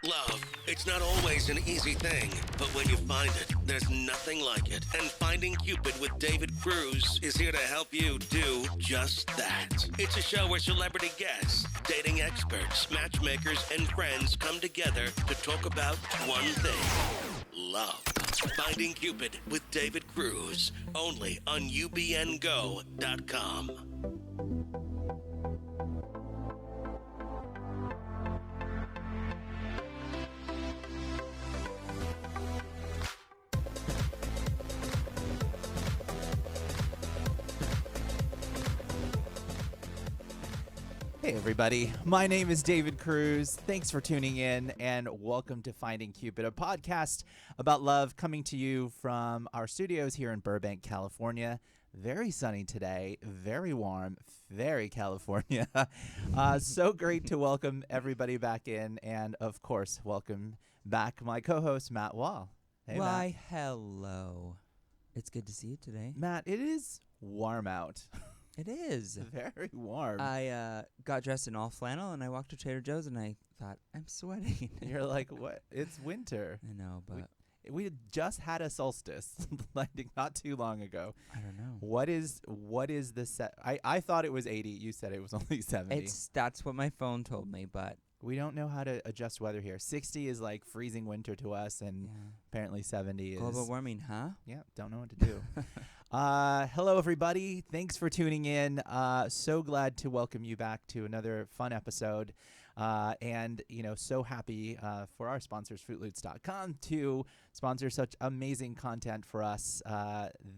Love, it's not always an easy thing, but when you find it, there's nothing like it. And Finding Cupid with David Cruz is here to help you do just that. It's a show where celebrity guests, dating experts, matchmakers, and friends come together to talk about one thing: love. Finding Cupid with David Cruz, only on ubngo.com. Hey everybody, my name is David Cruz. Thanks for tuning in and welcome to Finding Cupid, a podcast about love coming to you from our studios here in Burbank, California. Very sunny today, very warm, very California. So great to welcome everybody back in, and of course, welcome back my co-host, Matt Wall. Hey, Why, Matt. hello. It's good to see you today. Matt, it is warm out. It is. Very warm. I got dressed in all flannel and I walked to Trader Joe's and I thought, I'm sweating. You're like, what? It's winter. I know, but We just had a solstice like not too long ago. I don't know. What is the set? I thought it was 80. You said it was only 70. That's what my phone told me, but We don't know how to adjust weather here. 60 is like freezing winter to us, and apparently 70 is global warming, huh? Yeah, don't know what to do. Hello, everybody. Thanks for tuning in. So glad to welcome you back to another fun episode. And, so happy for our sponsors, fruitloots.com, to sponsor such amazing content for us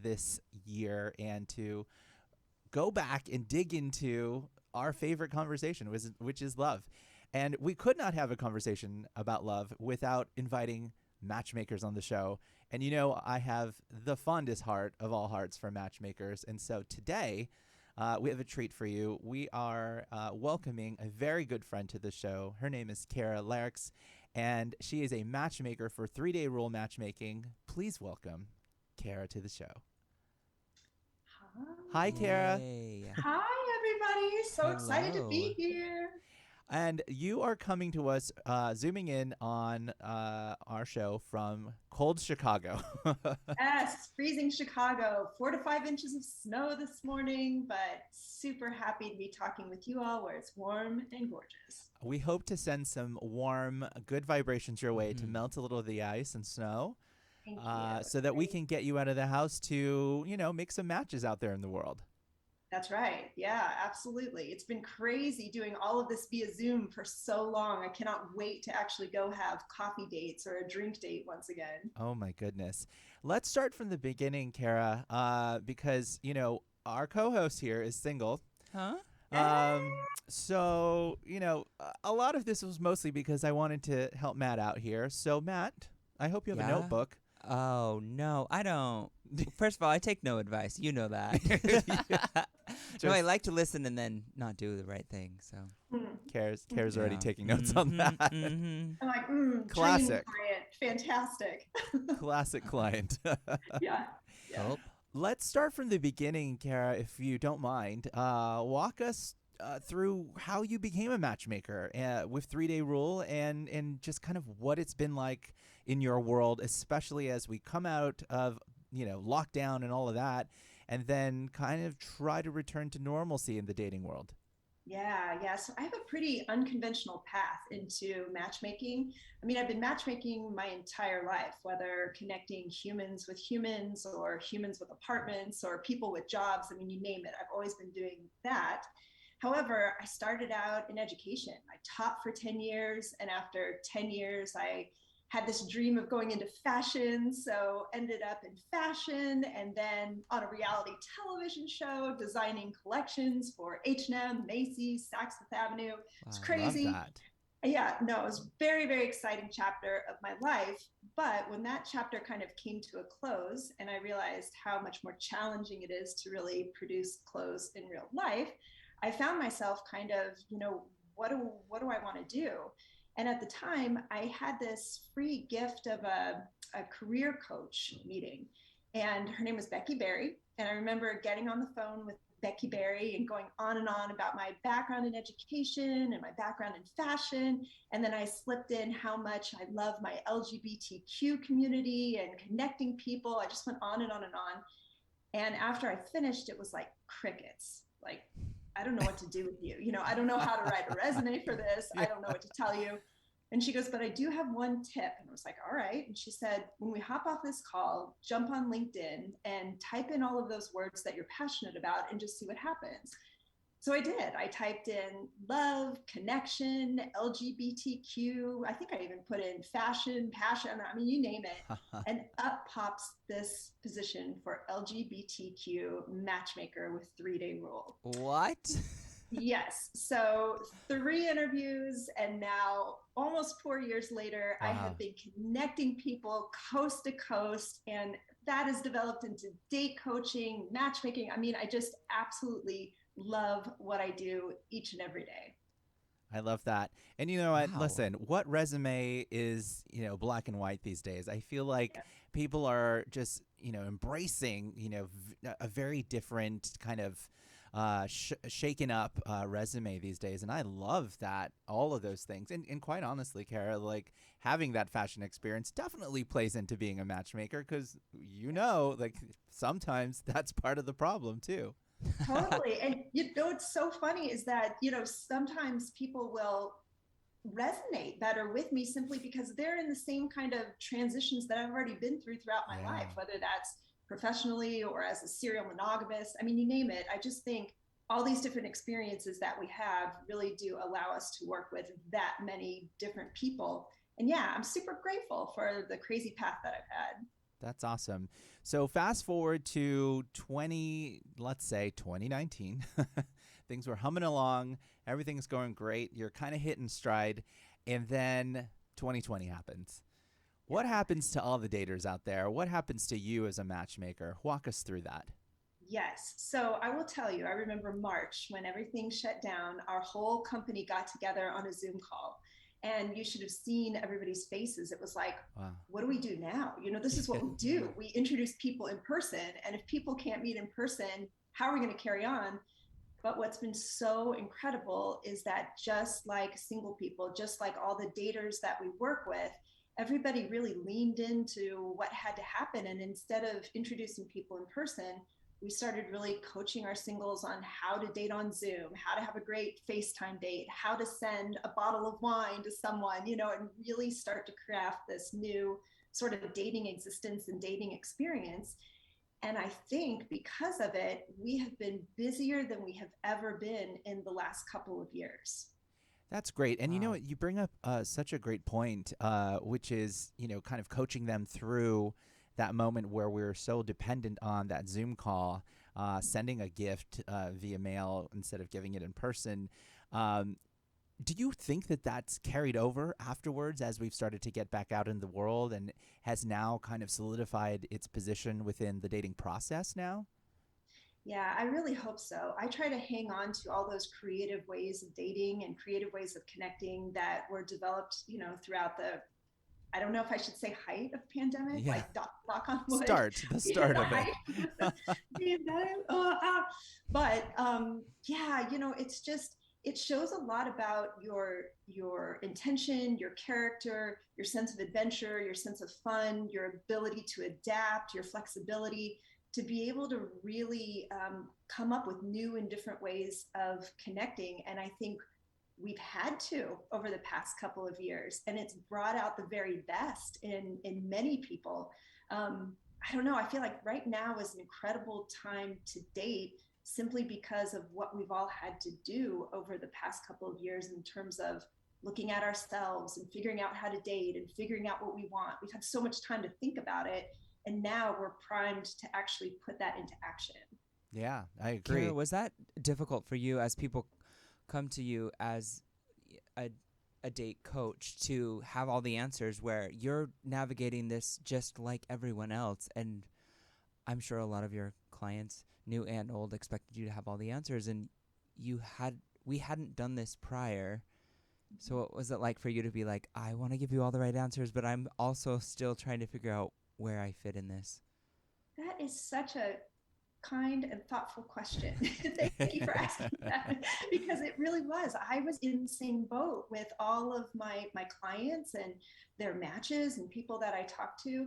this year and to go back and dig into our favorite conversation, which is love. And we could not have a conversation about love without inviting matchmakers on the show. And I have the fondest heart of all hearts for matchmakers. And so today, we have a treat for you. We are welcoming a very good friend to the show. Her name is Laricks, and she is a matchmaker for 3 Day Rule Matchmaking. Please welcome Kara to the show. Hi, Kara. Yay. Hi, everybody. So excited to be here. And you are coming to us, zooming in on our show from cold Chicago. Yes, freezing Chicago. 4 to 5 inches of snow this morning, but super happy to be talking with you all where it's warm and gorgeous. We hope to send some warm, good vibrations your way to melt a little of the ice and snow. Thank you. So that we can get you out of the house to, make some matches out there in the world. That's right. Yeah, absolutely. It's been crazy doing all of this via Zoom for so long. I cannot wait to actually go have coffee dates or a drink date once again. Oh, my goodness. Let's start from the beginning, Kara, because, our co-host here is single. Huh? So, a lot of this was mostly because I wanted to help Matt out here. So, Matt, I hope you have a notebook. Oh, no, I don't. First of all, I take no advice. You know that. No, I like to listen and then not do the right thing. So Kara's already taking notes on that. I'm like, Classic. Client. Fantastic. Classic client. Yeah. Oh. Let's start from the beginning, Kara, if you don't mind. Walk us through how you became a matchmaker with 3 Day Rule and just kind of what it's been like in your world, especially as we come out of lockdown and all of that, and then kind of try to return to normalcy in the dating world. Yeah. So I have a pretty unconventional path into matchmaking. I mean, I've been matchmaking my entire life, whether connecting humans with humans or humans with apartments or people with jobs. I mean, you name it. I've always been doing that. However, I started out in education. I taught for 10 years, and after 10 years, I had this dream of going into fashion, so ended up in fashion and then on a reality television show, designing collections for H&M, Macy's, Saks Fifth Avenue. It's crazy. Love that. Yeah, no, it was a very, very exciting chapter of my life. But when that chapter kind of came to a close and I realized how much more challenging it is to really produce clothes in real life, I found myself kind of, what do I want to do? And at the time, I had this free gift of a career coach meeting, and her name was Becky Berry. And I remember getting on the phone with Becky Berry and going on and on about my background in education and my background in fashion. And then I slipped in how much I love my LGBTQ community and connecting people. I just went on and on and on. And after I finished, it was like crickets. Like, I don't know what to do with you. You know, I don't know how to write a resume for this. I don't know what to tell you. And she goes, but I do have one tip. And I was like, all right. And she said, when we hop off this call, jump on LinkedIn and type in all of those words that you're passionate about and just see what happens. So I did. I typed in love, connection, LGBTQ. I think I even put in fashion, passion. I mean, you name it. And up pops this position for LGBTQ matchmaker with 3 Day Rule. What? Yes. So 3 interviews, and now almost 4 years later, Wow. I have been connecting people coast to coast, and that has developed into date coaching, matchmaking. I mean, I just absolutely love what I do each and every day. I love that. And you know what? Wow. Listen, what resume is, black and white these days? I feel like people are just, embracing, a very different kind of shaken up resume these days. And I love that, all of those things. And quite honestly, Kara, like having that fashion experience definitely plays into being a matchmaker because, like sometimes that's part of the problem too. Totally. And what's so funny is that, sometimes people will resonate better with me simply because they're in the same kind of transitions that I've already been through throughout my life, whether that's professionally or as a serial monogamist. I mean, you name it. I just think all these different experiences that we have really do allow us to work with that many different people. And yeah, I'm super grateful for the crazy path that I've had. That's awesome. So fast forward to 2019. Things were humming along. Everything's going great. You're kind of hitting stride. And then 2020 happens. What happens to all the daters out there? What happens to you as a matchmaker? Walk us through that. Yes. So I will tell you, I remember March when everything shut down, our whole company got together on a Zoom call. And you should have seen everybody's faces. It was like, wow, what do we do now? This is what we do. We introduce people in person. And if people can't meet in person, how are we going to carry on? But what's been so incredible is that just like single people, just like all the daters that we work with, everybody really leaned into what had to happen. And instead of introducing people in person, we started really coaching our singles on how to date on Zoom, how to have a great FaceTime date, how to send a bottle of wine to someone, and really start to craft this new sort of dating existence and dating experience. And I think because of it, we have been busier than we have ever been in the last couple of years. That's great. And you know what? You bring up such a great point, which is, kind of coaching them through that moment where we're so dependent on that Zoom call, sending a gift via mail instead of giving it in person. Do you think that that's carried over afterwards as we've started to get back out in the world and has now kind of solidified its position within the dating process now? Yeah, I really hope so. I try to hang on to all those creative ways of dating and creative ways of connecting that were developed, throughout the, I don't know if I should say height of pandemic, like knock on wood. The start of it. But it's just, it shows a lot about your intention, your character, your sense of adventure, your sense of fun, your ability to adapt, your flexibility, to be able to really come up with new and different ways of connecting. And I think we've had to over the past couple of years, and it's brought out the very best in many people. I don't know, I feel like right now is an incredible time to date simply because of what we've all had to do over the past couple of years in terms of looking at ourselves and figuring out how to date and figuring out what we want. We've had so much time to think about it, and now we're primed to actually put that into action. Yeah, I agree. Kara, was that difficult for you as people come to you as a date coach to have all the answers where you're navigating this just like everyone else? And I'm sure a lot of your clients, new and old, expected you to have all the answers, and we hadn't done this prior. So what was it like for you to be like, I want to give you all the right answers, but I'm also still trying to figure out where I fit in this? That is such a kind and thoughtful question. Thank you for asking that, because it really was. I was in the same boat with all of my clients and their matches and people that I talked to.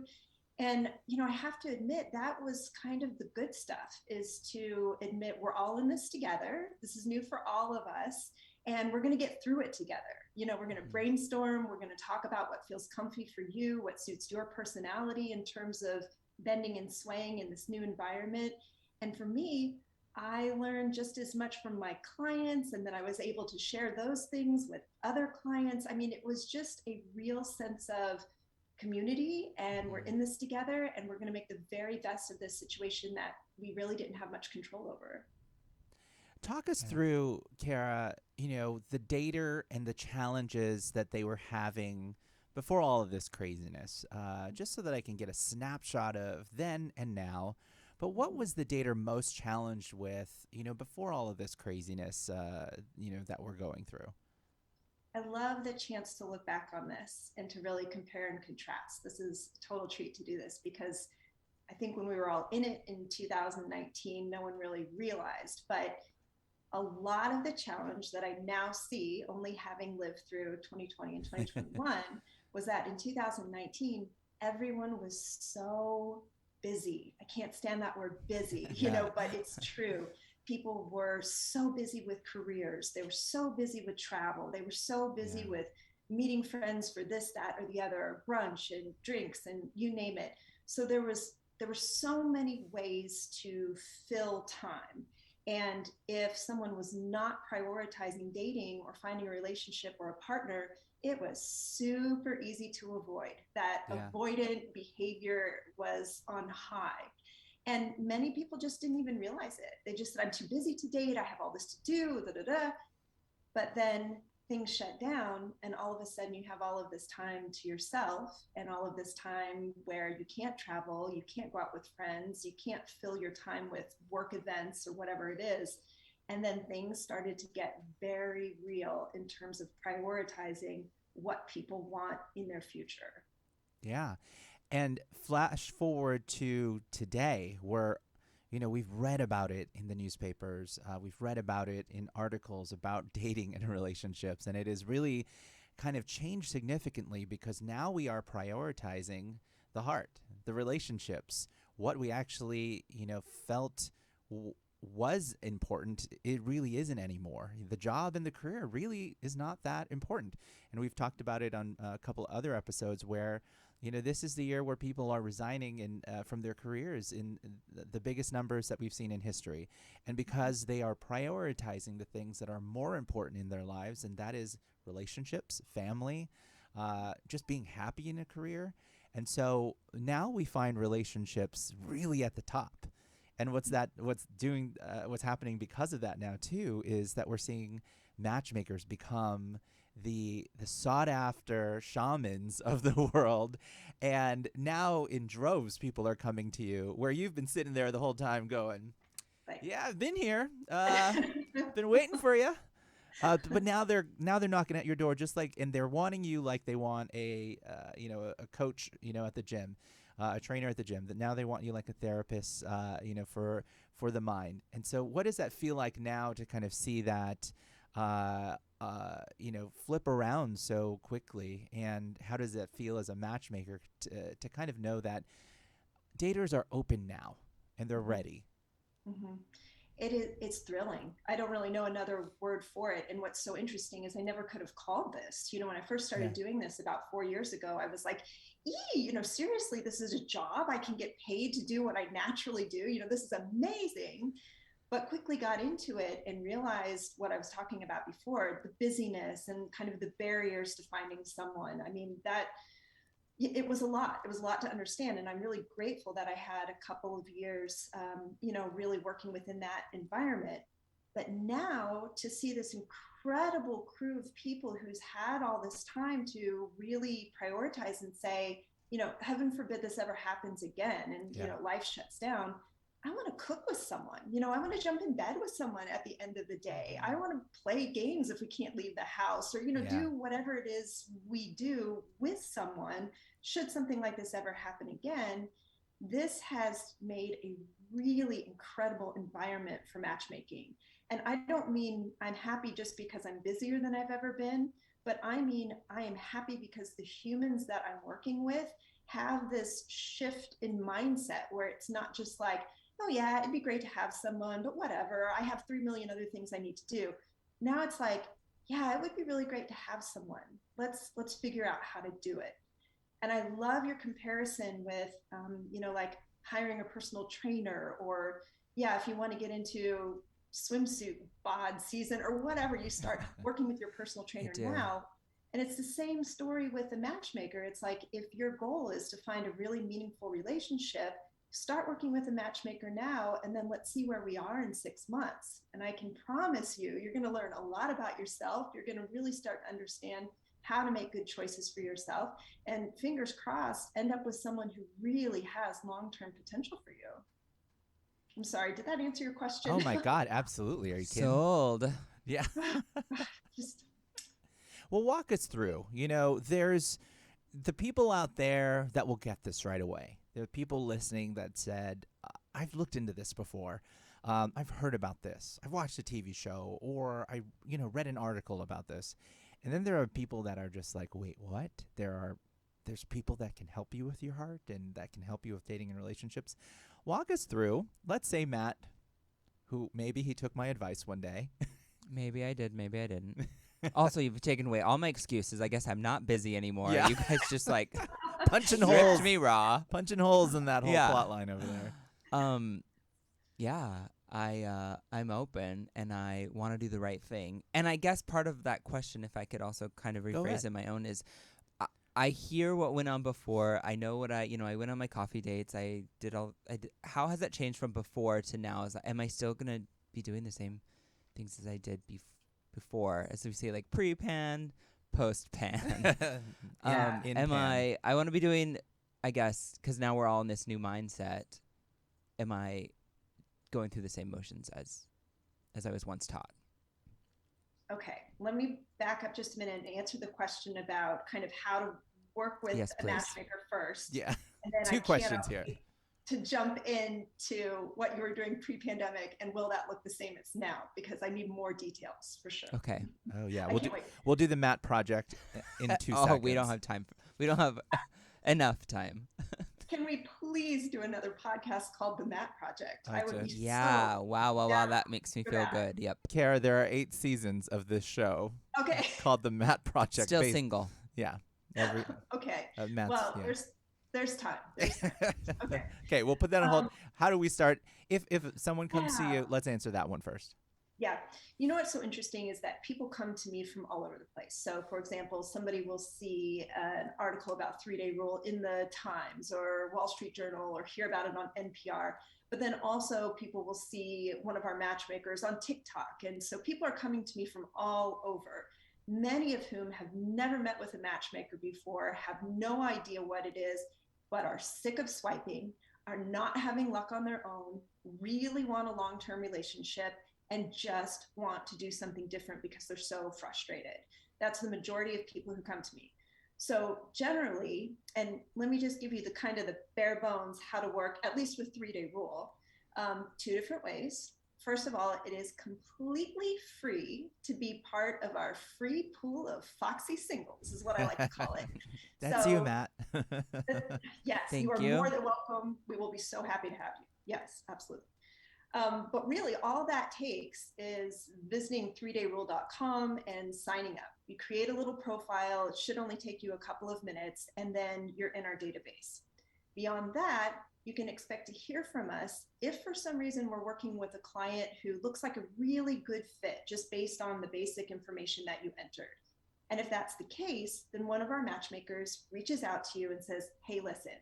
And, I have to admit that was kind of the good stuff, is to admit we're all in this together. This is new for all of us, and we're going to get through it together. We're going to brainstorm. We're going to talk about what feels comfy for you, what suits your personality in terms of bending and swaying in this new environment. And for me, I learned just as much from my clients, and then I was able to share those things with other clients. I mean, it was just a real sense of community, and we're in this together, and we're going to make the very best of this situation that we really didn't have much control over. Talk us through, Kara, the dater and the challenges that they were having before all of this craziness, just so that I can get a snapshot of then and now. But what was the dater most challenged with, before all of this craziness, that we're going through? I love the chance to look back on this and to really compare and contrast. This is a total treat to do this, because I think when we were all in it in 2019, no one really realized. But a lot of the challenge that I now see, only having lived through 2020 and 2021, was that in 2019, everyone was so busy. I can't stand that word busy, but it's true. People were so busy with careers. They were so busy with travel. They were so busy with meeting friends for this, that, or the other, brunch and drinks and you name it. So there were so many ways to fill time. And if someone was not prioritizing dating or finding a relationship or a partner, it was super easy to avoid. That avoidant behavior was on high. And many people just didn't even realize it. They just said, I'm too busy to date. I have all this to do, But then things shut down, and all of a sudden you have all of this time to yourself, and all of this time where you can't travel, you can't go out with friends, you can't fill your time with work events or whatever it is. And then things started to get very real in terms of prioritizing what people want in their future. Yeah. And flash forward to today, where, we've read about it in the newspapers. We've read about it in articles about dating and relationships. And it has really kind of changed significantly, because now we are prioritizing the heart, the relationships, what we actually, felt was important. It really isn't anymore. The job and the career really is not that important. And we've talked about it on a couple other episodes where, this is the year where people are resigning from their careers in the biggest numbers that we've seen in history. And because they are prioritizing the things that are more important in their lives, and that is relationships, family, just being happy in a career. And so now we find relationships really at the top. And what's happening because of that now too is that we're seeing matchmakers become the sought after shamans of the world. And now in droves, people are coming to you, where you've been sitting there the whole time going, yeah, I've been here, been waiting for you. But now they're knocking at your door, just like, and they're wanting you like they want a coach, at the gym, a trainer at the gym. That now they want you like a therapist, for the mind. And so, what does that feel like now to kind of see that, flip around so quickly? And how does that feel as a matchmaker to kind of know that daters are open now and they're ready? Mm-hmm. It's thrilling. I don't really know another word for it. And what's so interesting is I never could have called this. When I first started doing this about 4 years ago, I was like, seriously, this is a job. I can get paid to do what I naturally do. This is amazing. But quickly got into it and realized what I was talking about before, the busyness and kind of the barriers to finding someone. I mean, it was a lot. It was a lot to understand. And I'm really grateful that I had a couple of years, really working within that environment. But now to see this incredible crew of people who's had all this time to really prioritize and say, heaven forbid this ever happens again, and, life shuts down. I want to cook with someone, I want to jump in bed with someone at the end of the day. I want to play games if we can't leave the house, or, do whatever it is we do with someone. Should something like this ever happen again, this has made a really incredible environment for matchmaking. And I don't mean I'm happy just because I'm busier than I've ever been, but I mean I am happy because the humans that I'm working with have this shift in mindset where it's not just like, oh yeah, it'd be great to have someone, but whatever, I have 3 million other things I need to do. Now it's like, yeah, it would be really great to have someone. Let's figure out how to do it. And I love your comparison with, like hiring a personal trainer, or yeah, if you want to get into swimsuit bod season or whatever, you start working with your personal trainer now. And it's the same story with the matchmaker. It's like, if your goal is to find a really meaningful relationship, start working with a matchmaker now, and then let's see where we are in 6 months. And I can promise you, you're going to learn a lot about yourself. You're going to really start to understand how to make good choices for yourself, and fingers crossed, end up with someone who really has long-term potential for you. I'm sorry, did that answer your question? Oh my God, absolutely. Are you kidding? Sold. Yeah. Just Well, walk us through. There's the people out there that will get this right away. There are people listening that said, I've looked into this before. I've heard about this. I've watched a TV show, or I read an article about this. And then there are people that are just like, wait, what? There's people that can help you with your heart and that can help you with dating and relationships. Walk us through. Let's say Matt, who maybe he took my advice one day. Maybe I did, maybe I didn't. Also, you've taken away all my excuses. I guess I'm not busy anymore. Yeah. You guys just like punching ripped holes me raw. Punching holes in that whole Yeah. plot line over there. Yeah, I'm open and I want to do the right thing. And I guess part of that question, if I could also kind of rephrase it my own, is I hear what went on before. I know what I went on my coffee dates. How has that changed from before to now? Am I still going to be doing the same things as I did before? As we say, like pre-pan, post-pan. Yeah, in am pan. I want to be doing, I guess, because now we're all in this new mindset. Am I going through the same motions as I was once taught? Okay, let me back up just a minute and answer the question about kind of how to work with a matchmaker first. Yeah. And then Two questions here. To jump into what you were doing pre-pandemic, and will that look the same as now? Because I need more details for sure. Okay. Oh yeah, Wait. we'll do the Matt project in 2 seconds. Oh, we don't have time. We don't have enough time. Can we please do another podcast called The Matt Project? I would be yeah. so Wow. That makes me feel good. Yep. Kara, there are 8 seasons of this show. Okay. Called the Matt Project. Still single. Yeah. Okay. Matt's, well, yeah. there's time. Okay. Okay, we'll put that on hold. How do we start? If someone comes to you, let's answer that one first. Yeah. You know what's so interesting is that people come to me from all over the place. So for example, somebody will see an article about 3-day rule in the Times or Wall Street Journal, or hear about it on NPR. But then also people will see one of our matchmakers on TikTok. And so people are coming to me from all over, many of whom have never met with a matchmaker before, have no idea what it is, but are sick of swiping, are not having luck on their own, really want a long-term relationship, and just want to do something different because they're so frustrated. That's the majority of people who come to me. So generally, and let me just give you the kind of the bare bones how to work, at least with 3-day rule, 2 different ways. First of all, it is completely free to be part of our free pool of foxy singles, is what I like to call it. That's you, Matt. Yes, Thank you are you. more than welcome. We will be so happy to have you. Yes, absolutely. But really, all that takes is visiting 3dayrule.com and signing up. You create a little profile. It should only take you a couple of minutes, and then you're in our database. Beyond that, you can expect to hear from us if for some reason we're working with a client who looks like a really good fit just based on the basic information that you entered. And if that's the case, then one of our matchmakers reaches out to you and says, hey, listen,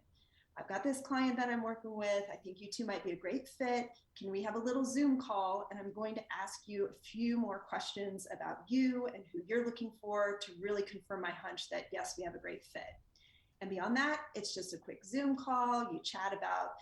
I've got this client that I'm working with. I think you two might be a great fit. Can we have a little Zoom call? And I'm going to ask you a few more questions about you and who you're looking for to really confirm my hunch that, yes, we have a great fit. And beyond that, it's just a quick Zoom call. You chat about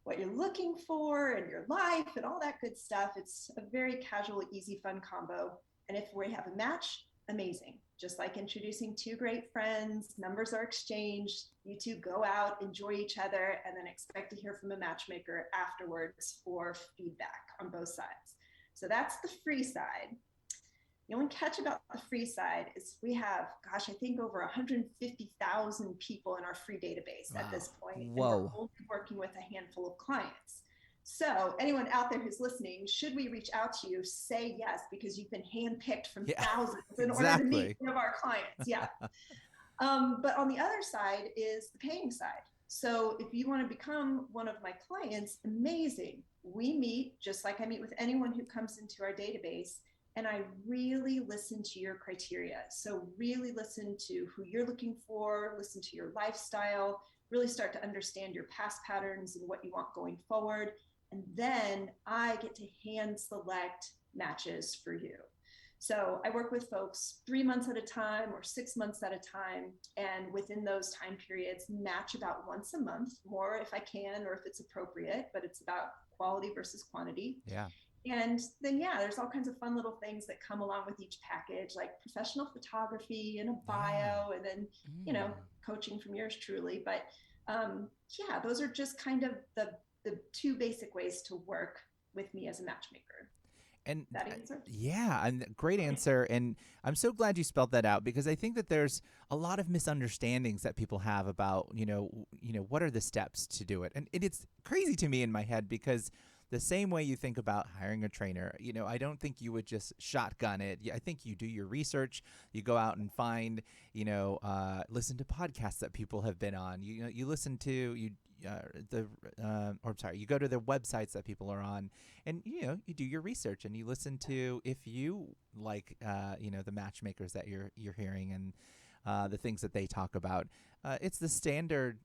what you're looking for and your life and all that good stuff. It's a very casual, easy, fun combo. And if we have a match, amazing. just like introducing two great friends. Numbers are exchanged. You two go out, enjoy each other, and then expect to hear from a matchmaker afterwards for feedback on both sides. So that's the free side. The only catch about the free side is we have, gosh, I think over 150,000 people in our free database at this point. Whoa. And we're only working with a handful of clients. So anyone out there who's listening, should we reach out to you, say yes, because you've been handpicked from thousands in order to meet one of our clients. Yeah. But on the other side is the paying side. So if you want to become one of my clients, amazing. We meet just like I meet with anyone who comes into our database. And I really listen to your criteria. So really listen to who you're looking for, listen to your lifestyle, really start to understand your past patterns and what you want going forward. And then I get to hand select matches for you. So I work with folks 3 months at a time or 6 months at a time. And within those time periods, match about once a month, more if I can, or if it's appropriate, but it's about quality versus quantity. Yeah. And then, there's all kinds of fun little things that come along with each package, like professional photography and a bio, and then, coaching from yours truly. But those are just kind of the two basic ways to work with me as a matchmaker. And that answer? And great answer. And I'm so glad you spelled that out, because I think that there's a lot of misunderstandings that people have about, what are the steps to do it. And it's crazy to me in my head, because the same way you think about hiring a trainer, I don't think you would just shotgun it. I think you do your research. You go out and find, listen to podcasts that people have been on. You listen to you go to the websites that people are on, and you do your research and you listen to, if you like, the matchmakers that you're hearing and the things that they talk about. It's the standard,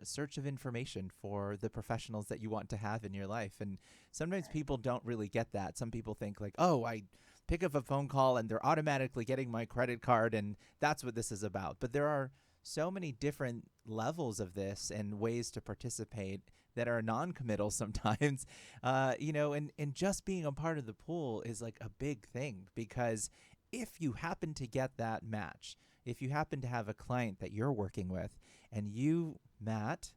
search of information for the professionals that you want to have in your life. And sometimes people don't really get that. Some people think like, oh, I pick up a phone call and they're automatically getting my credit card, and that's what this is about. But there are so many different levels of this and ways to participate that are non-committal sometimes, and just being a part of the pool is like a big thing, because if you happen to get that match, if you happen to have a client that you're working with and you, Matt,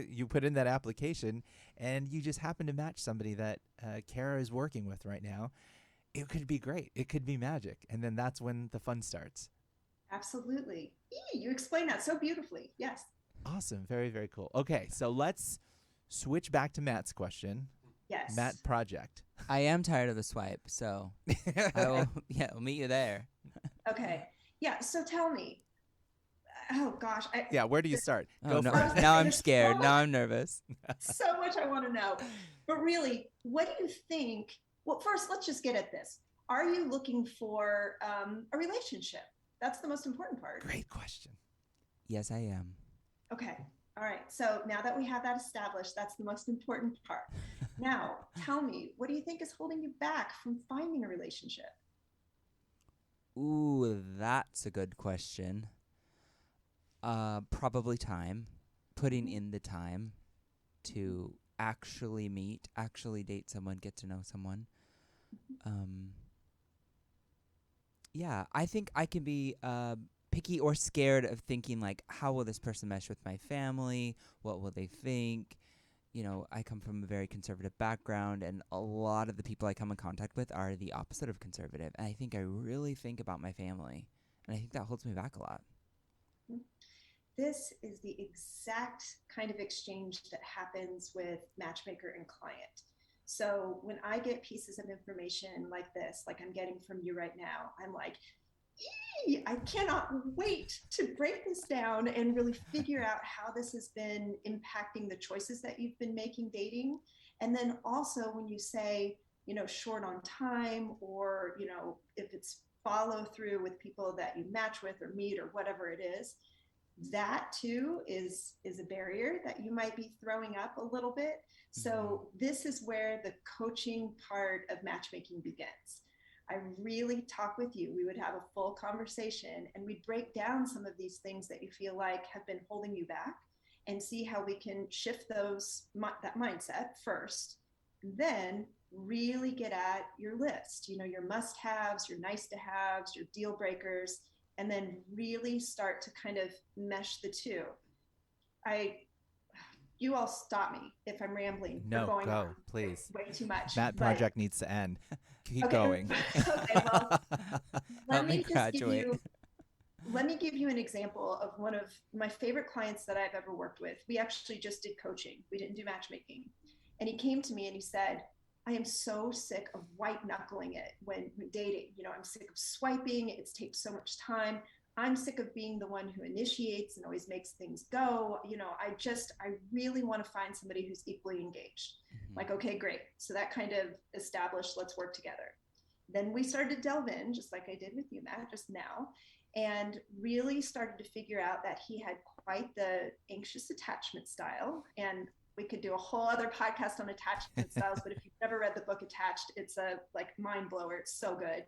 you put in that application and you just happen to match somebody that Kara is working with right now, it could be great. It could be magic. And then that's when the fun starts. Absolutely. You explained that so beautifully. Yes. Awesome. Very, very cool. Okay, so let's switch back to Matt's question. Yes. Matt project. I am tired of the swipe, so I'll meet you there. Okay. Yeah. So tell me. Oh gosh. Where do you start? Go for it. Now I'm scared. Now I'm nervous. So much I want to know. But really, what do you think? Well, first, let's just get at this. Are you looking for a relationship? That's the most important part. Great question. Yes, I am. Okay. All right. So now that we have that established, that's the most important part. Now, tell me, what do you think is holding you back from finding a relationship? Ooh, that's a good question. Probably time. Putting in the time to actually meet, actually date someone, get to know someone. I think I can be picky or scared of thinking like, how will this person mesh with my family? What will they think? I come from a very conservative background, and a lot of the people I come in contact with are the opposite of conservative. And I think I really think about my family, and I think that holds me back a lot. This is the exact kind of exchange that happens with matchmaker and client. So when I get pieces of information like this, like I'm getting from you right now, I'm like, I cannot wait to break this down and really figure out how this has been impacting the choices that you've been making dating. And then also when you say, short on time, or, if it's follow through with people that you match with or meet or whatever it is, that too is a barrier that you might be throwing up a little bit. So this is where the coaching part of matchmaking begins. I really talk with you. We would have a full conversation and we'd break down some of these things that you feel like have been holding you back, and see how we can shift that mindset first. Then really get at your list, your must-haves, your nice-to-haves, your deal breakers, and then really start to kind of mesh the two. You all stop me if I'm rambling or going go, on please. way too much. That project needs to end. Keep okay. going. Okay, well, Help me graduate. Let me give you an example of one of my favorite clients that I've ever worked with. We actually just did coaching. We didn't do matchmaking. And he came to me and he said, I am so sick of white knuckling it when dating. I'm sick of swiping. It takes so much time. I'm sick of being the one who initiates and always makes things go. I really want to find somebody who's equally engaged. Mm-hmm. Like, okay, great. So that kind of established, let's work together. Then we started to delve in, just like I did with you, Matt, just now, and really started to figure out that he had quite the anxious attachment style. And we could do a whole other podcast on attachment styles, but if you've never read the book Attached, it's a mind blower. It's so good.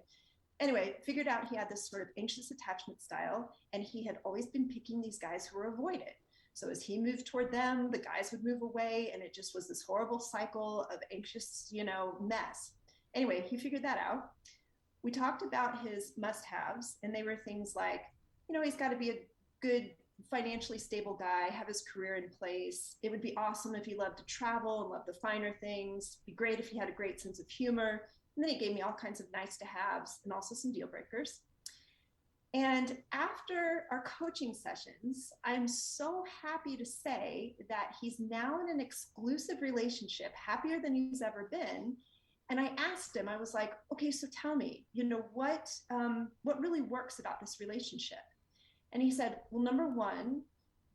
Anyway, figured out he had this sort of anxious attachment style, and he had always been picking these guys who were avoided. So as he moved toward them, the guys would move away, and it just was this horrible cycle of anxious, mess. Anyway, he figured that out. We talked about his must-haves, and they were things like, he's got to be a good, financially stable guy, have his career in place. It would be awesome if he loved to travel and loved the finer things. It'd be great if he had a great sense of humor. And then he gave me all kinds of nice to haves and also some deal breakers. And after our coaching sessions, I'm so happy to say that he's now in an exclusive relationship, happier than he's ever been. And I asked him, I was like, okay, so tell me, what really works about this relationship? And he said, well, number one,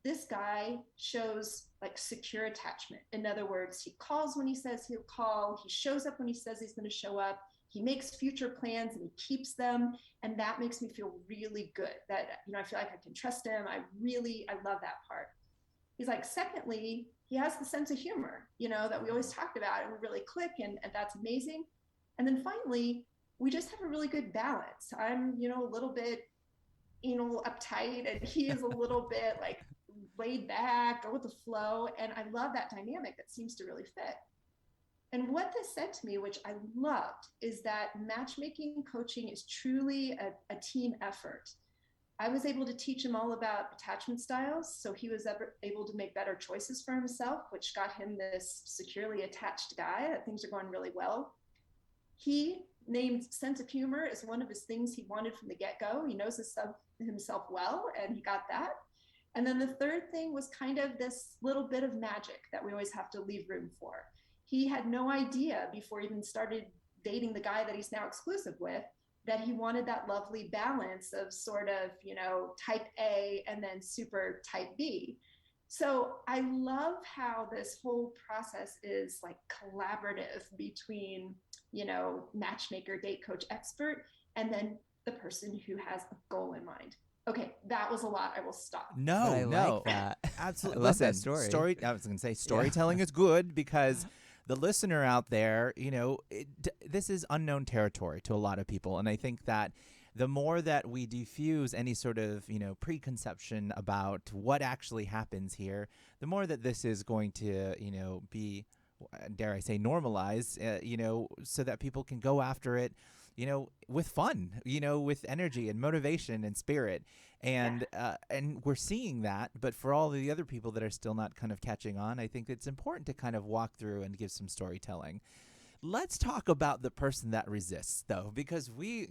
this guy shows secure attachment. In other words, he calls when he says he'll call. He shows up when he says he's going to show up. He makes future plans and he keeps them. And that makes me feel really good that, I feel like I can trust him. I love that part. He's like, secondly, he has the sense of humor, that we always talked about, and we really click, and that's amazing. And then finally, we just have a really good balance. I'm, a little bit, uptight, and he is a little bit laid back, go with the flow. And I love that dynamic that seems to really fit. And what this said to me, which I loved, is that matchmaking coaching is truly a team effort. I was able to teach him all about attachment styles, so he was able to make better choices for himself, which got him this securely attached guy that things are going really well. He named sense of humor as one of his things he wanted from the get-go. He knows himself well, and he got that. And then the third thing was kind of this little bit of magic that we always have to leave room for. He had no idea before he even started dating the guy that he's now exclusive with, that he wanted that lovely balance of sort of, type A and then super type B. So I love how this whole process is collaborative between, matchmaker, date coach, expert, and then the person who has a goal in mind. Okay, that was a lot. I will stop. No, I like that. Absolutely. I love that Listen, story. I was going to say storytelling is good because the listener out there, this is unknown territory to a lot of people. And I think that the more that we diffuse any sort of, preconception about what actually happens here, the more that this is going to, be, dare I say, normalized, so that people can go after it, with fun, with energy and motivation and spirit. And and we're seeing that. But for all the other people that are still not kind of catching on, I think it's important to kind of walk through and give some storytelling. Let's talk about the person that resists, though, because we,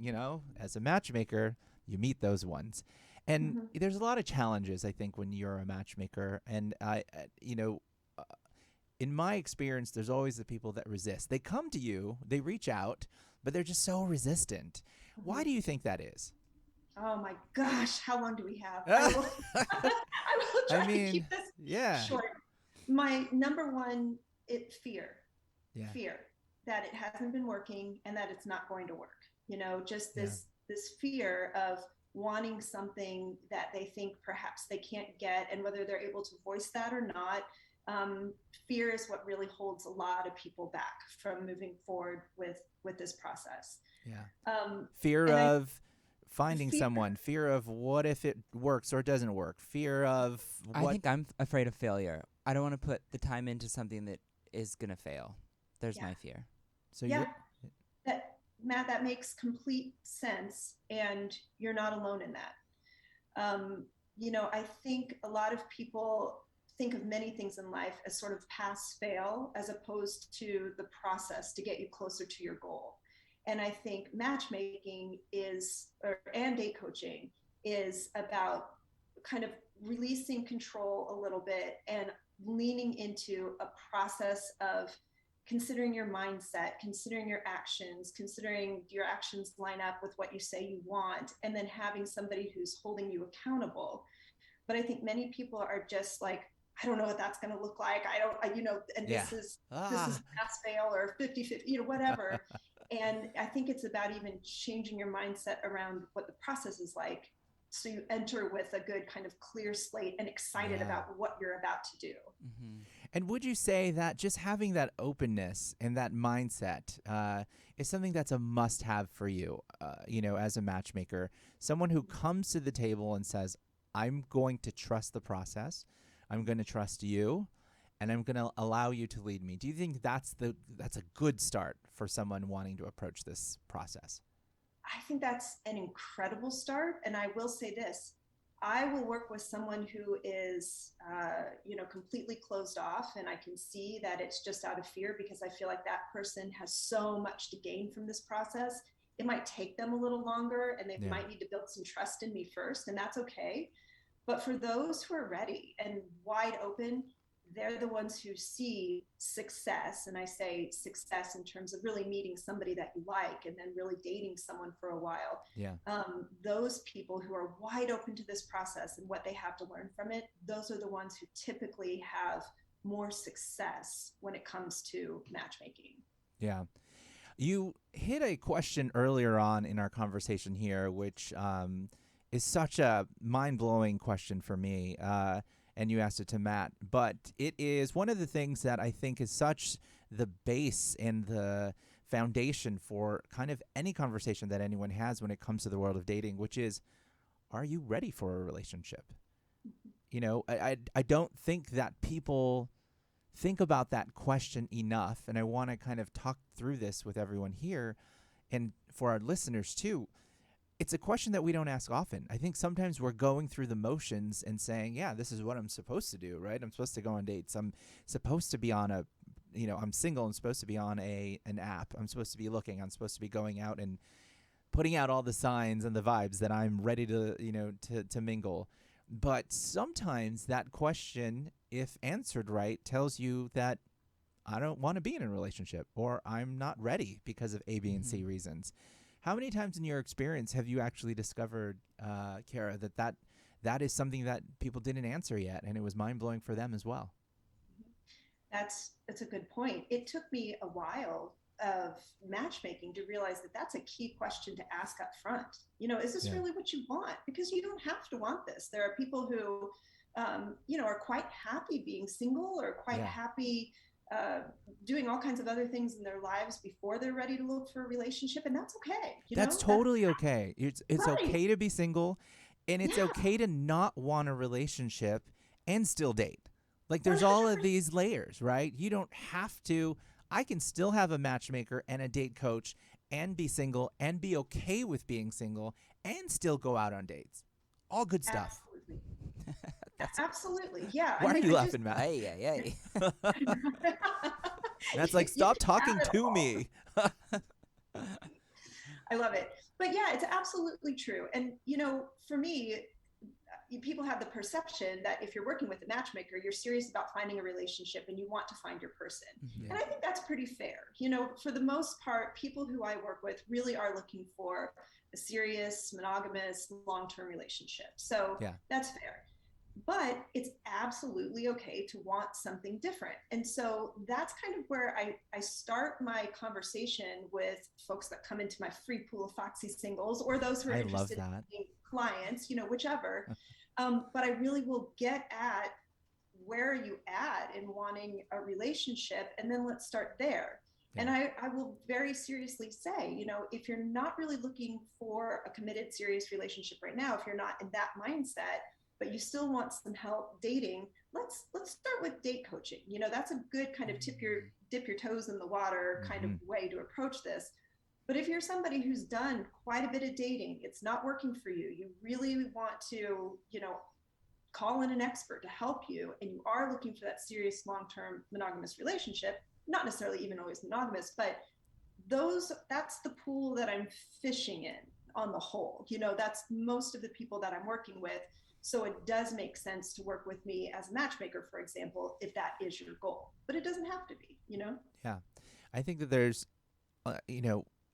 as a matchmaker, you meet those ones. And there's a lot of challenges, I think, when you're a matchmaker. And, in my experience, there's always the people that resist. They come to you, they reach out, but they're just so resistant. Why do you think that is? Oh my gosh, how long do we have? I will try to keep this short. My number one, fear. Yeah. Fear that it hasn't been working and that it's not going to work. Just this fear of wanting something that they think perhaps they can't get, and whether they're able to voice that or not. Fear is what really holds a lot of people back from moving forward with this process. Yeah. Fear of finding someone, fear of what if it works or doesn't work, fear of what... I think I'm afraid of failure. I don't want to put the time into something that is going to fail. There's my fear. So yeah, Matt, that makes complete sense. And you're not alone in that. I think a lot of people think of many things in life as sort of pass fail, as opposed to the process to get you closer to your goal. And I think matchmaking and date coaching is about kind of releasing control a little bit and leaning into a process of considering your mindset, considering your actions line up with what you say you want, and then having somebody who's holding you accountable. But I think many people are just like, I don't know what that's going to look like. And this is pass fail or 50-50, whatever. And I think it's about even changing your mindset around what the process is like. So you enter with a good kind of clear slate and excited about what you're about to do. Mm-hmm. And would you say that just having that openness and that mindset is something that's a must-have for you, as a matchmaker, someone who comes to the table and says, I'm going to trust the process, I'm going to trust you, and I'm going to allow you to lead me. Do you think that's a good start for someone wanting to approach this process? I think that's an incredible start. And I will say this, I will work with someone who is, completely closed off, and I can see that it's just out of fear, because I feel like that person has so much to gain from this process. It might take them a little longer, and they might need to build some trust in me first, and that's okay. But for those who are ready and wide open, they're the ones who see success. And I say success in terms of really meeting somebody that you like and then really dating someone for a while. Yeah. Those people who are wide open to this process and what they have to learn from it, those are the ones who typically have more success when it comes to matchmaking. Yeah. You hit a question earlier on in our conversation here, which is such a mind-blowing question for me. And you asked it to Matt, but it is one of the things that I think is such the base and the foundation for kind of any conversation that anyone has when it comes to the world of dating, which is, are you ready for a relationship? I don't think that people think about that question enough, and I want to kind of talk through this with everyone here and for our listeners too. It's a question that we don't ask often. I think sometimes we're going through the motions and saying, yeah, this is what I'm supposed to do, right? I'm supposed to go on dates. I'm supposed to be on I'm single. I'm supposed to be on an app. I'm supposed to be looking. I'm supposed to be going out and putting out all the signs and the vibes that I'm ready to, to mingle. But sometimes that question, if answered right, tells you that I don't want to be in a relationship, or I'm not ready because of A, B, and C reasons. How many times in your experience have you actually discovered, Kara, that is something that people didn't answer yet, and it was mind-blowing for them as well? That's a good point. It took me a while of matchmaking to realize that that's a key question to ask up front. Is this really what you want? Because you don't have to want this. There are people who, are quite happy being single, or quite happy doing all kinds of other things in their lives before they're ready to look for a relationship, and that's okay. That's totally okay. It's right. Okay to be single, and it's okay to not want a relationship and still date. Like, there's all of these layers, right? You don't have to. I can still have a matchmaker and a date coach and be single and be okay with being single and still go out on dates. All good stuff. Absolutely. Yeah. Why are you laughing, Matt? Hey. That's like, stop talking to me. I love it. But yeah, it's absolutely true. And, for me, people have the perception that if you're working with a matchmaker, you're serious about finding a relationship and you want to find your person. And I think that's pretty fair. For the most part, people who I work with really are looking for a serious, monogamous, long-term relationship. So that's fair. But it's absolutely okay to want something different. And so that's kind of where I start my conversation with folks that come into my free pool of Foxy singles, or those who are interested in being clients, whichever. But I really will get at where are you at in wanting a relationship, and then let's start there. And I will very seriously say, if you're not really looking for a committed, serious relationship right now, if you're not in that mindset, but you still want some help dating, let's start with date coaching. That's a good kind of dip your toes in the water kind of way to approach this. But if you're somebody who's done quite a bit of dating, it's not working for you, you really want to, call in an expert to help you, and you are looking for that serious long-term monogamous relationship, not necessarily even always monogamous, but that's the pool that I'm fishing in on the whole. That's most of the people that I'm working with. So it does make sense to work with me as a matchmaker, for example, if that is your goal. But it doesn't have to be, Yeah. I think that there's,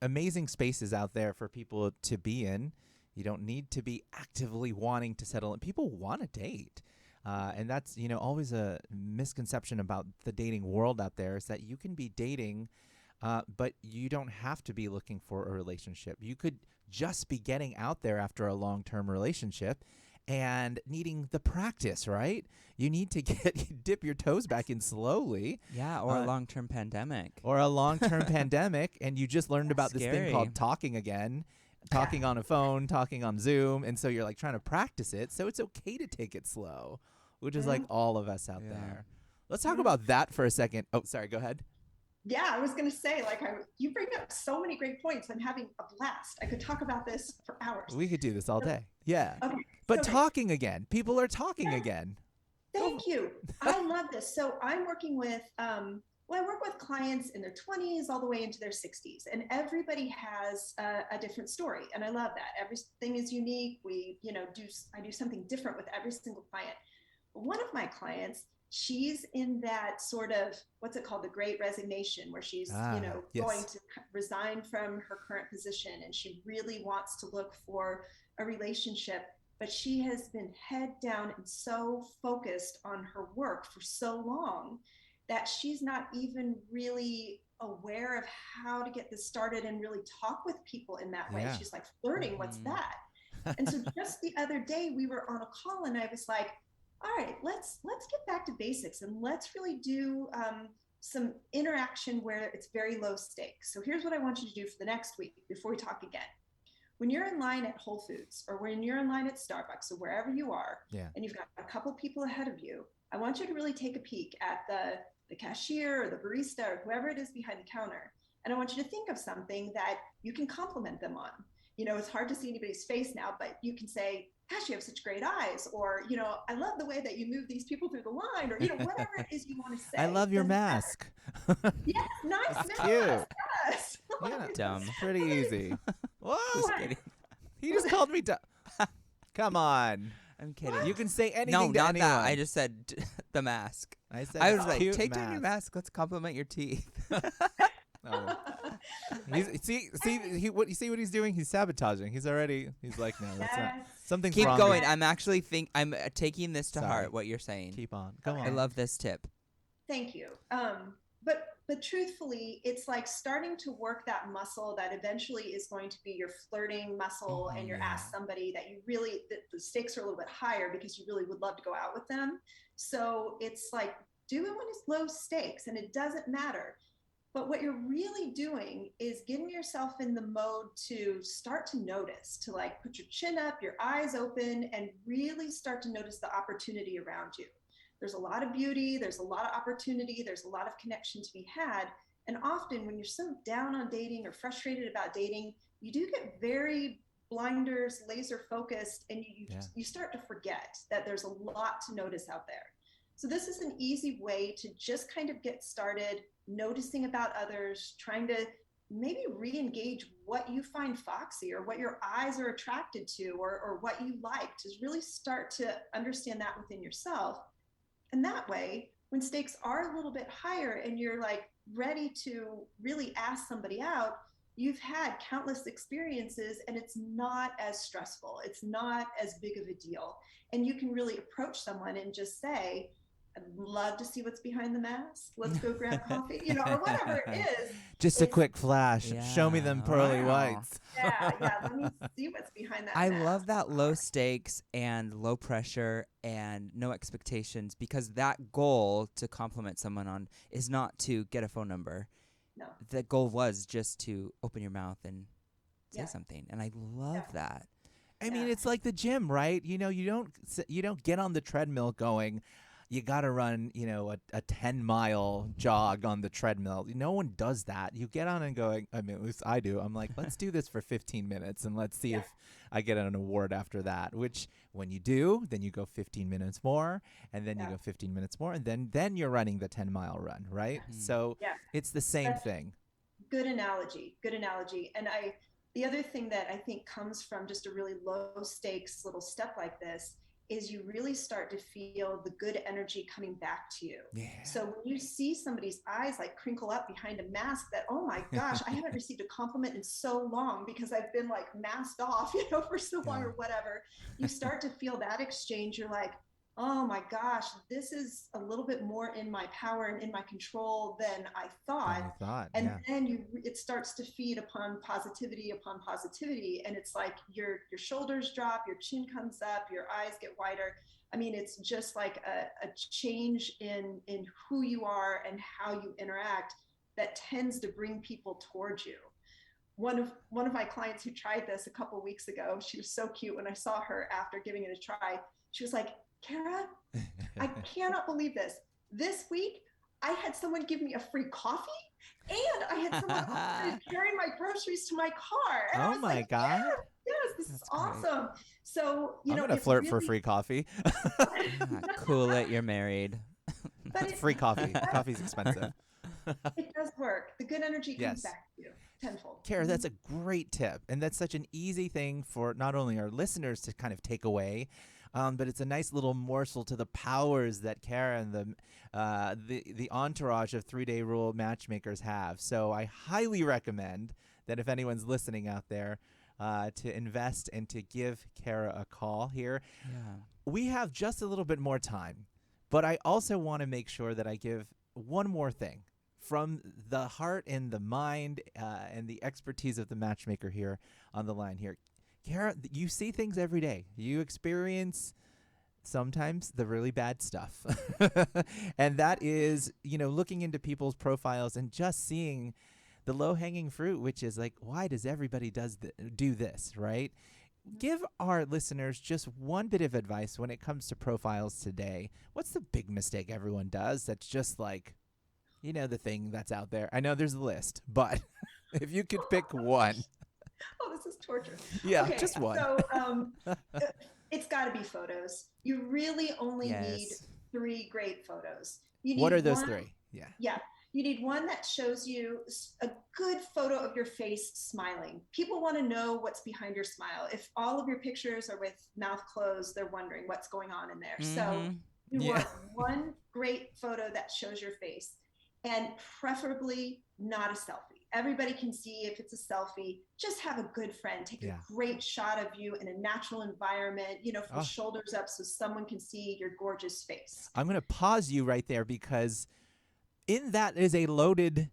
amazing spaces out there for people to be in. You don't need to be actively wanting to settle in. People want to date. And that's, always a misconception about the dating world out there, is that you can be dating, but you don't have to be looking for a relationship. You could just be getting out there after a long-term relationship and needing the practice, right? You need to dip your toes back in slowly. Yeah, or a long-term pandemic. Or a long-term pandemic, and you just learned about this thing called talking again, talking on a phone, talking on Zoom, and so you're like trying to practice it. So it's okay to take it slow, which is like all of us out there. Let's talk about that for a second. Oh, sorry, go ahead. Yeah, I was going to say, you bring up so many great points. I'm having a blast. I could talk about this for hours. We could do this all day. Yeah. Okay. But talking again. People are talking again. Thank you. I love this. So I'm working with, I work with clients in their 20s all the way into their 60s, and everybody has a different story. And I love that. Everything is unique. I do something different with every single client. One of my clients, she's in that sort of, what's it called, the great resignation, where she's, going to resign from her current position, and she really wants to look for a relationship, but she has been head down and so focused on her work for so long that she's not even really aware of how to get this started and really talk with people in that way. Yeah. She's like flirting, what's that? And so just the other day we were on a call, and I was like, all right, let's get back to basics, and let's really do some interaction where it's very low stakes. So here's what I want you to do for the next week before we talk again. When you're in line at Whole Foods, or when you're in line at Starbucks, or wherever you are, and you've got a couple people ahead of you, I want you to really take a peek at the cashier or the barista or whoever it is behind the counter. And I want you to think of something that you can compliment them on. It's hard to see anybody's face now, but you can say, gosh, you have such great eyes, or, I love the way that you move these people through the line, or, whatever it is you want to say. I love your mask. Yes, nice mask. Cute. Yes. Yeah, dumb. Pretty easy. Whoa. Just kidding. He just called me dumb. Come on. I'm kidding. You can say anything No, to not anyone. that. I just said the mask. I said I was like, cute take down your mask. Let's compliment your teeth. Oh. You see what he's doing? He's sabotaging. He's like, no, that's not. Something's Keep wrong. going. I'm actually I'm taking this to heart, what you're saying. Keep on. Go Okay. on. I love this tip. Thank you. But truthfully, it's like starting to work that muscle that eventually is going to be your flirting muscle, and you're asked somebody that you really, the stakes are a little bit higher because you really would love to go out with them. So it's like, do it when it's low stakes, and it doesn't matter. But what you're really doing is getting yourself in the mode to start to notice, to like put your chin up, your eyes open, and really start to notice the opportunity around you. There's a lot of beauty, there's a lot of opportunity, there's a lot of connection to be had. And often when you're so down on dating or frustrated about dating, you do get very blinders, laser focused, and you start to forget that there's a lot to notice out there. So this is an easy way to just kind of get started noticing about others, trying to maybe re-engage what you find foxy, or what your eyes are attracted to, or what you like, to really start to understand that within yourself. And that way, when stakes are a little bit higher and you're like ready to really ask somebody out, you've had countless experiences, and it's not as stressful. It's not as big of a deal. And you can really approach someone and just say, I'd love to see what's behind the mask. Let's go grab coffee, or whatever it is. Just a quick flash. Yeah. Show me them pearly whites. Yeah. Let me see what's behind that I mask. love that low stakes and low pressure and no expectations, because that goal to compliment someone on is not to get a phone number. No. The goal was just to open your mouth and say something. And I love that. I mean, it's like the gym, right? You know, you don't get on the treadmill going, you got to run, you know, a 10-mile jog on the treadmill. No one does that. You get on and going, I mean, at least I do. I'm like, let's do this for 15 minutes and let's see if I get an award after that, which when you do, then you go 15 minutes more and then you go 15 minutes more and then you're running the 10-mile run, right? So it's the same thing. Good analogy. Good analogy. And the other thing that I think comes from just a really low stakes little step like this is you really start to feel the good energy coming back to you. Yeah. So when you see somebody's eyes like crinkle up behind a mask that, oh my gosh, I haven't received a compliment in so long because I've been like masked off, you know, for so long or whatever, you start to feel that exchange. You're like, oh my gosh, this is a little bit more in my power and in my control than I thought. And then it starts to feed upon positivity, and it's like your shoulders drop, your chin comes up, your eyes get wider. I mean, it's just like a change in who you are and how you interact that tends to bring people towards you. One of my clients who tried this a couple weeks ago, she was so cute when I saw her after giving it a try. She was like, Kara, I cannot believe this. This week, I had someone give me a free coffee, and I had someone carry my groceries to my car. And I was my like, God. Yes, this is awesome. So, I'm going to flirt for free coffee. Cool it, you're married. But free coffee. Coffee's expensive. It does work. The good energy comes back to you tenfold. Kara, that's a great tip. And that's such an easy thing for not only our listeners to kind of take away, but it's a nice little morsel to the powers that Kara and the entourage of 3 Day Rule Matchmakers have. So I highly recommend that if anyone's listening out there, to invest and to give Kara a call here. Yeah. We have just a little bit more time, but I also want to make sure that I give one more thing from the heart and the mind and the expertise of the matchmaker here on the line here. Kara, you see things every day. You experience sometimes the really bad stuff. And that is, you know, looking into people's profiles and just seeing the low-hanging fruit, which is like, why does everybody do this, right? Give our listeners just one bit of advice when it comes to profiles today. What's the big mistake everyone does that's just like, you know, the thing that's out there? I know there's a list, but if you could pick one. Oh, this is torture. Yeah, okay, just one. So it's got to be photos. You really only need 3 great photos. What are those 3? Yeah. You need one that shows you a good photo of your face smiling. People want to know what's behind your smile. If all of your pictures are with mouth closed, they're wondering what's going on in there. So you want one great photo that shows your face, and preferably not a selfie. Everybody can see if it's a selfie. Just have a good friend. Take a great shot of you in a natural environment, you know, from shoulders up so someone can see your gorgeous face. I'm going to pause you right there because in that is a loaded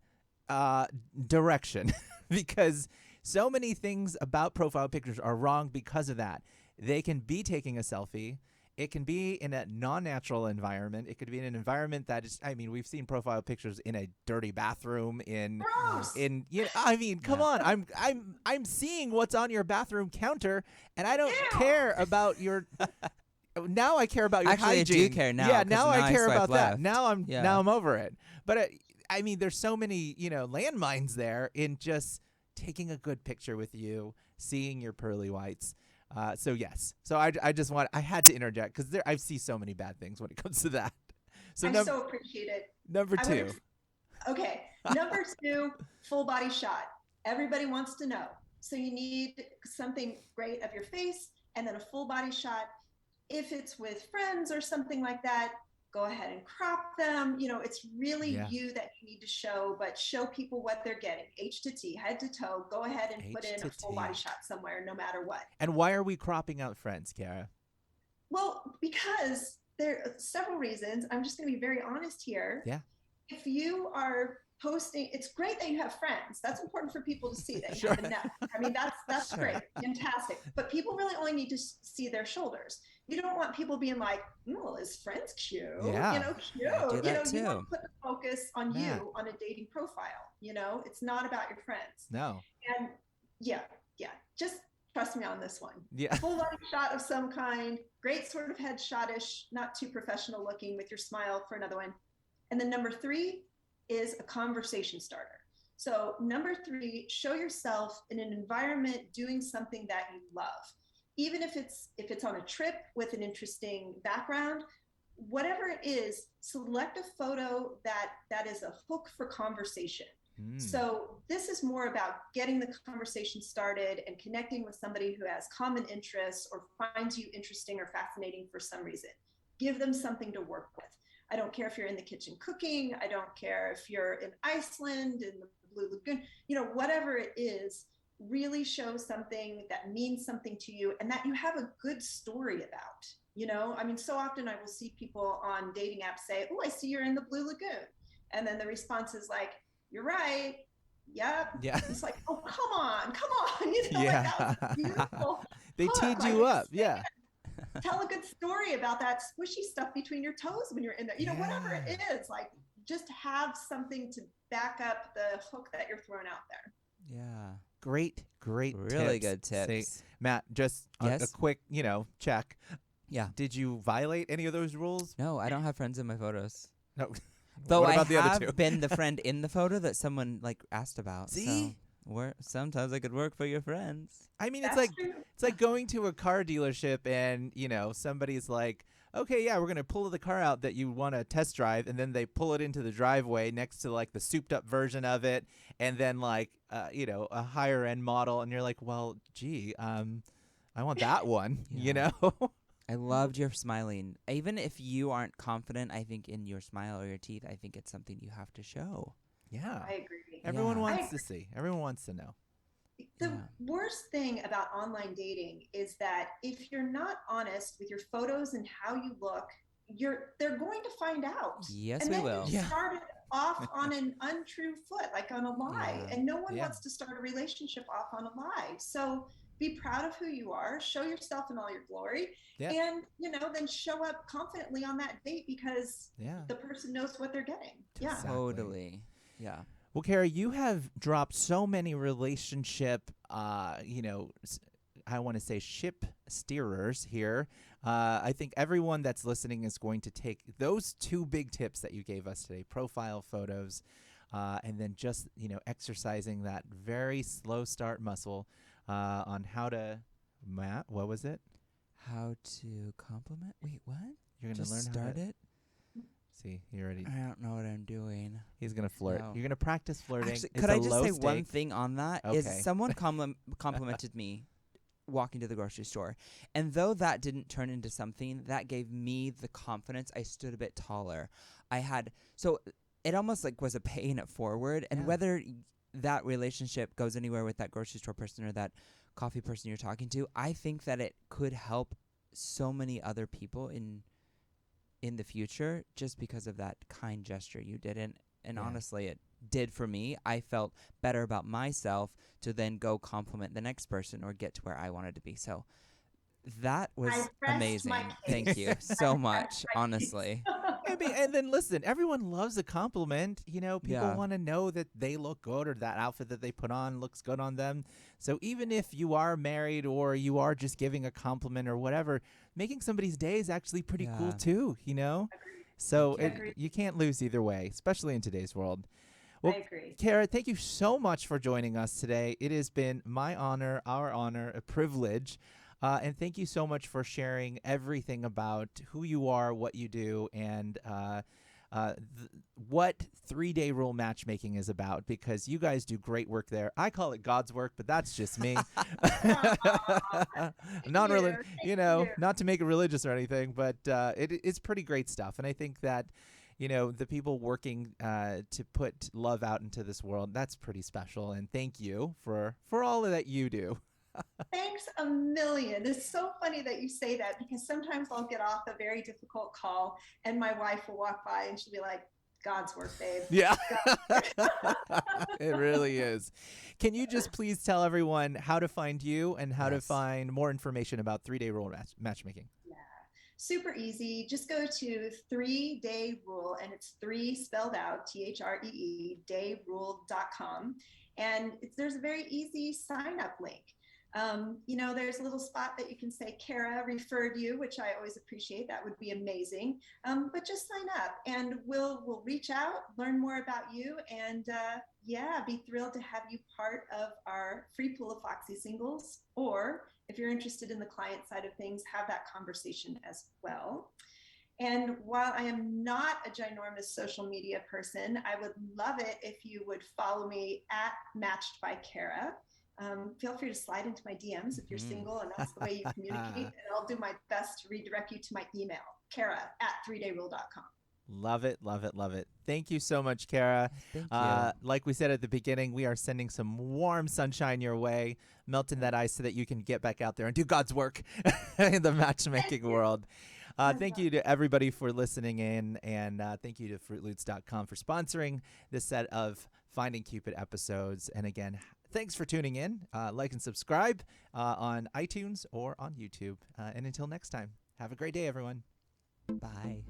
direction because so many things about profile pictures are wrong because of that. They can be taking a selfie. It can be in a non-natural environment. It could be in an environment that is, I mean, we've seen profile pictures in a dirty bathroom I mean, come on. I'm seeing what's on your bathroom counter and I don't care about your now I care about your hygiene. Actually, I do care now. Yeah, now I care about left. that. Now I'm over it. But I mean, there's so many, you know, landmines there in just taking a good picture with you, seeing your pearly whites. So yes. So I had to interject because I see so many bad things when it comes to that. So I so appreciate it. Number 2. Okay. Number 2, full body shot. Everybody wants to know. So you need something great of your face and then a full body shot. If it's with friends or something like that, go ahead and crop them. You know, it's really you that you need to show, but show people what they're getting. H to T, head to toe. Go ahead and put in a full body shot somewhere, no matter what. And why are we cropping out friends, Kara? Well, because there are several reasons. I'm just going to be very honest here. Yeah. If you are posting, it's great that you have friends. That's important for people to see that you have a network. I mean, that's great, fantastic. But people really only need to see their shoulders. You don't want people being like, well, his friend's cute, you know, cute. You know, you want to put the focus on you on a dating profile. You know, it's not about your friends. No. And just Trust me on this one. Yeah. Full body shot of some kind, great sort of headshot-ish, not too professional looking with your smile for another one. And then number 3 is a conversation starter. So number 3, show yourself in an environment doing something that you love. Even if it's on a trip with an interesting background, whatever it is, select a photo that is a hook for conversation. So this is more about getting the conversation started and connecting with somebody who has common interests or finds you interesting or fascinating for some reason. Give them something to work with. I don't care if you're in the kitchen cooking. I don't care if you're in Iceland, in the Blue Lagoon, whatever it is, really show something that means something to you and that you have a good story about. I mean, so often I will see people on dating apps say, "Oh, I see you're in the Blue Lagoon." And then the response is like, "You're right. Yep." Yeah. It's like, "Oh, come on. Yeah. Like, that was beautiful." They hook. teed Like, you up. Yeah. Tell a good story about that squishy stuff between your toes when you're in there. Whatever it is, like, just have something to back up the hook that you're throwing out there. Yeah. Great Really tips. good tips. Say, Matt, just a Yes? quick, check. Yeah. Did you violate any of those rules? No, I don't have friends in my photos. No. Though What I about the other have two? been the friend in the photo that someone asked about. See? So sometimes I could work for your friends. I mean, That's true. it's like going to a car dealership and, somebody's like, "Okay, yeah, we're going to pull the car out that you want to test drive," and then they pull it into the driveway next to the souped up version of it, and then a higher end model, and you're like, "Well, gee, I want that one," Yeah. I loved your smiling. Even if you aren't confident, I think in your smile or your teeth, I think it's something you have to show. Yeah. I agree. Everyone Yeah. wants to see. Everyone wants to know. The Yeah. worst thing about online dating is that if you're not honest with your photos and how you look, they're going to find out. Yes, and we then will. You Yeah. started off on an untrue foot, like on a lie. Yeah. And no one Yeah. wants to start a relationship off on a lie. So be proud of who you are, show yourself in all your glory, Yeah. and then show up confidently on that date because Yeah. the person knows what they're getting. Yeah. Exactly. Totally. Yeah. Well, Kara, you have dropped so many relationship, I want to say ship steerers here. I think everyone that's listening is going to take those 2 big tips that you gave us today, profile photos, and then just, exercising that very slow start muscle on how to, Matt, what was it? How to compliment? Wait, what? You're going to Just learn start how to it? see. You already. I don't know what I'm doing. He's going to flirt. No. You're going to practice flirting. Actually, It's could a I just low say one stake. thing on that? Okay. Is someone complimented me walking to the grocery store. And though that didn't turn into something, that gave me the confidence. I stood a bit taller. So it almost was a paying it forward. And Yeah. whether that relationship goes anywhere with that grocery store person or that coffee person you're talking to, I think that it could help so many other people in the future just because of that kind gesture you did. And Yeah. honestly, it did for me. I felt better about myself to then go compliment the next person or get to where I wanted to be. So that was I rest amazing. my case. Thank you so I much, rest my honestly. And then listen, everyone loves a compliment. People Yeah. want to know that they look good or that outfit that they put on looks good on them. So even if you are married or you are just giving a compliment or whatever, making somebody's day is actually pretty cool Yeah. too, So Agreed. you can't lose either way, especially in today's world. Well, I agree. Kara, thank you so much for joining us today. It has been my honor, our honor, a privilege. And thank you so much for sharing everything about who you are, what you do, and what 3 Day Rule Matchmaking is about, because you guys do great work there. I call it God's work, but that's just me. Not really, not to make it religious or anything, but it's pretty great stuff. And I think that, the people working to put love out into this world, that's pretty special. And thank you for all that you do. Thanks a million. It's so funny that you say that because sometimes I'll get off a very difficult call and my wife will walk by and she'll be like, "God's work, babe." Yeah, it really is. Can you just please tell everyone how to find you and how to Yes. find more information about 3 Day Rule Matchmaking? Yeah. Super easy. Just go to 3 Day Rule, and it's 3 spelled out, THREE, dayrule.com. And there's a very easy sign up link. There's a little spot that you can say Kara referred you, which I always appreciate. That would be amazing. But just sign up and we'll reach out, learn more about you, and be thrilled to have you part of our free pool of Foxy singles. Or if you're interested in the client side of things, have that conversation as well. And while I am not a ginormous social media person, I would love it if you would follow me at Matched by Kara. Feel free to slide into my DMs if you're single and that's the way you communicate. And I'll do my best to redirect you to my email, Kara@threedayrule.com. Love it, love it, love it. Thank you so much, Kara. Thank you. Like we said at the beginning, we are sending some warm sunshine your way, melting that ice so that you can get back out there and do God's work in the matchmaking world. Thank you to everybody for listening in, and thank you to FruitLoots.com for sponsoring this set of Finding Cupid episodes. And again, thanks for tuning in. Like and subscribe on iTunes or on YouTube. And until next time, have a great day, everyone. Bye.